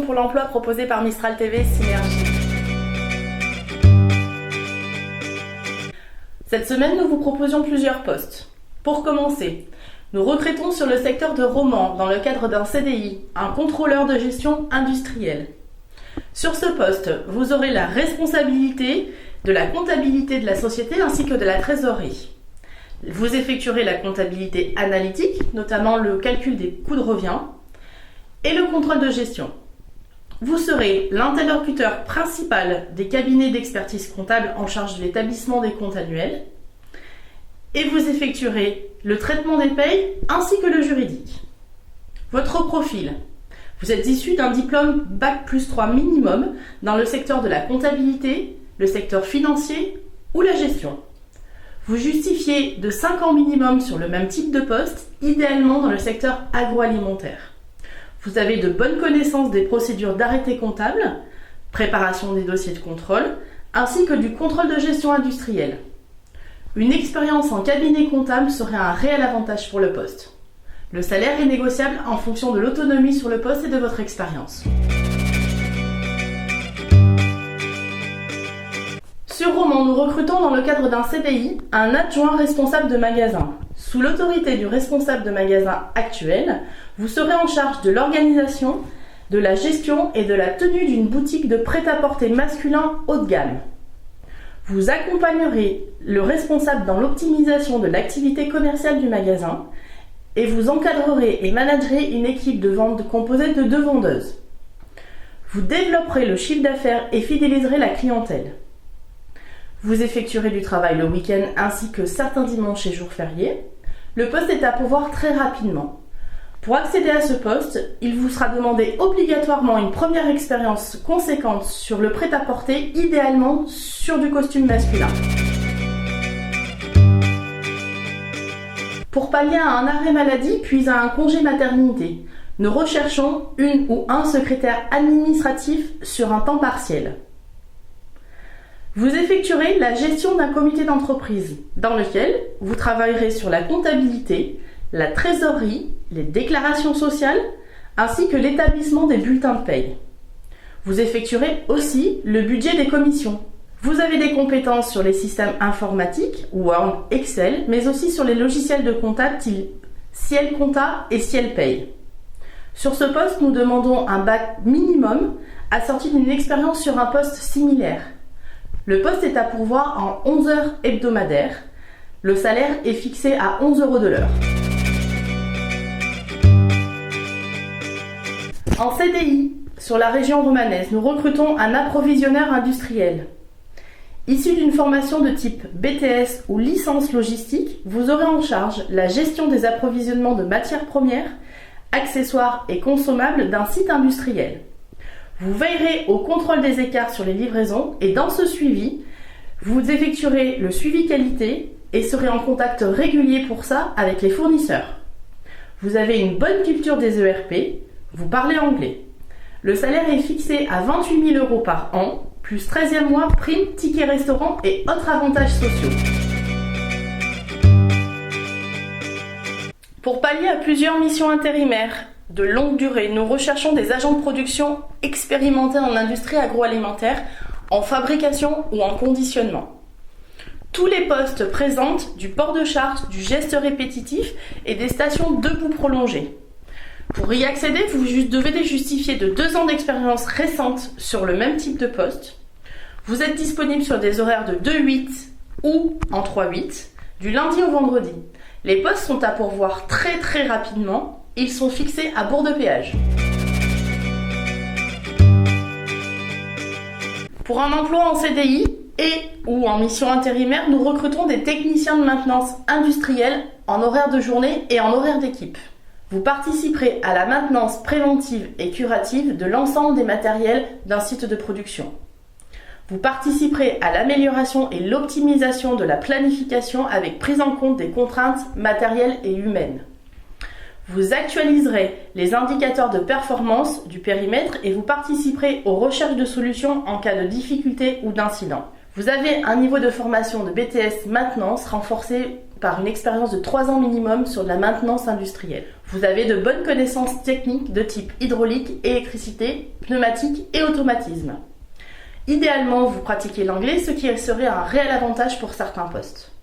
pour l'emploi proposé par Mistral TV Synergie. Cette semaine, nous vous proposions plusieurs postes. Pour commencer, nous recrutons sur le secteur de Romans dans le cadre d'un CDI, un contrôleur de gestion industrielle. Sur ce poste, vous aurez la responsabilité de la comptabilité de la société ainsi que de la trésorerie. Vous effectuerez la comptabilité analytique, notamment le calcul des coûts de revient, et le contrôle de gestion. Vous serez l'interlocuteur principal des cabinets d'expertise comptable en charge de l'établissement des comptes annuels et vous effectuerez le traitement des payes ainsi que le juridique. Votre profil. Vous êtes issu d'un diplôme Bac+3 minimum dans le secteur de la comptabilité, le secteur financier ou la gestion. Vous justifiez de 5 ans minimum sur le même type de poste, idéalement dans le secteur agroalimentaire. Vous avez de bonnes connaissances des procédures d'arrêté comptable, préparation des dossiers de contrôle, ainsi que du contrôle de gestion industrielle. Une expérience en cabinet comptable serait un réel avantage pour le poste. Le salaire est négociable en fonction de l'autonomie sur le poste et de votre expérience. Sur Romans, nous recrutons dans le cadre d'un CDI un adjoint responsable de magasin. Sous l'autorité du responsable de magasin actuel, vous serez en charge de l'organisation, de la gestion et de la tenue d'une boutique de prêt-à-porter masculin haut de gamme. Vous accompagnerez le responsable dans l'optimisation de l'activité commerciale du magasin et vous encadrerez et managerez une équipe de vente composée de 2 vendeuses. Vous développerez le chiffre d'affaires et fidéliserez la clientèle. Vous effectuerez du travail le week-end ainsi que certains dimanches et jours fériés. Le poste est à pourvoir très rapidement. Pour accéder à ce poste, il vous sera demandé obligatoirement une première expérience conséquente sur le prêt-à-porter, idéalement sur du costume masculin. Pour pallier à un arrêt maladie puis à un congé maternité, nous recherchons une ou un secrétaire administratif sur un temps partiel. Vous effectuerez la gestion d'un comité d'entreprise dans lequel vous travaillerez sur la comptabilité, la trésorerie, les déclarations sociales ainsi que l'établissement des bulletins de paye. Vous effectuerez aussi le budget des commissions. Vous avez des compétences sur les systèmes informatiques, Word, Excel, mais aussi sur les logiciels de compta type Ciel Compta et Ciel Paye. Sur ce poste, nous demandons un bac minimum assorti d'une expérience sur un poste similaire. Le poste est à pourvoir en 11 heures hebdomadaires. Le salaire est fixé à 11 € de l'heure. En CDI, sur la région romanaise, nous recrutons un approvisionneur industriel. Issu d'une formation de type BTS ou licence logistique, vous aurez en charge la gestion des approvisionnements de matières premières, accessoires et consommables d'un site industriel. Vous veillerez au contrôle des écarts sur les livraisons et dans ce suivi, vous effectuerez le suivi qualité et serez en contact régulier pour ça avec les fournisseurs. Vous avez une bonne culture des ERP, vous parlez anglais. Le salaire est fixé à 28 000 € par an, plus 13e mois, prime, ticket restaurant et autres avantages sociaux. Pour pallier à plusieurs missions intérimaires de longue durée, nous recherchons des agents de production expérimentés en industrie agroalimentaire, en fabrication ou en conditionnement. Tous les postes présentent du port de charge, du geste répétitif et des stations debout prolongées. Pour y accéder, vous devez justifier de 2 ans d'expérience récente sur le même type de poste. Vous êtes disponible sur des horaires de 2-8 ou en 3-8, du lundi au vendredi. Les postes sont à pourvoir très rapidement. Ils sont fixés à Bourg-de-Péage. Pour un emploi en CDI et ou en mission intérimaire, nous recrutons des techniciens de maintenance industrielle en horaire de journée et en horaire d'équipe. Vous participerez à la maintenance préventive et curative de l'ensemble des matériels d'un site de production. Vous participerez à l'amélioration et l'optimisation de la planification avec prise en compte des contraintes matérielles et humaines. Vous actualiserez les indicateurs de performance du périmètre et vous participerez aux recherches de solutions en cas de difficulté ou d'incident. Vous avez un niveau de formation de BTS maintenance renforcé par une expérience de 3 ans minimum sur de la maintenance industrielle. Vous avez de bonnes connaissances techniques de type hydraulique, électricité, pneumatique et automatisme. Idéalement, vous pratiquez l'anglais, ce qui serait un réel avantage pour certains postes.